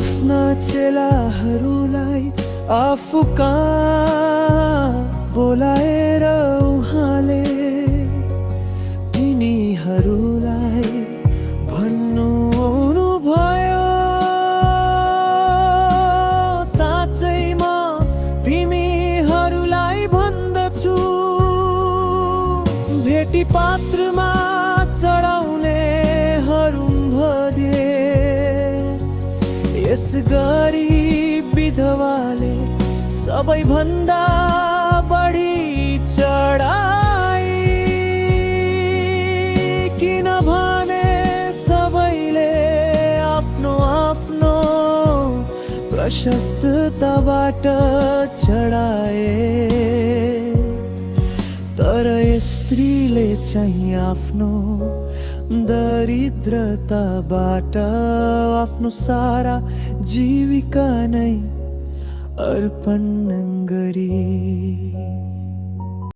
आफ्ना चेलाहरूलाई आफू कहाँ बोलाएर उहाँले तिनीहरूलाई भन्नु भयो, साँच्चै म तिमीहरूलाई भन्दछु, भेटी पात्रमा चढाउने हरुम्भदे यस गरीब विधवाले सबैभन्दा बढी चढाई, किनभने सबैले आफ्नो आफ्नो प्रशस्तताबाट चढाए, तर यस स्त्रीले चाहिँ आफ्नो दरिद्रताबाट आफ्नो सारा जीविका नै अर्पण गरी।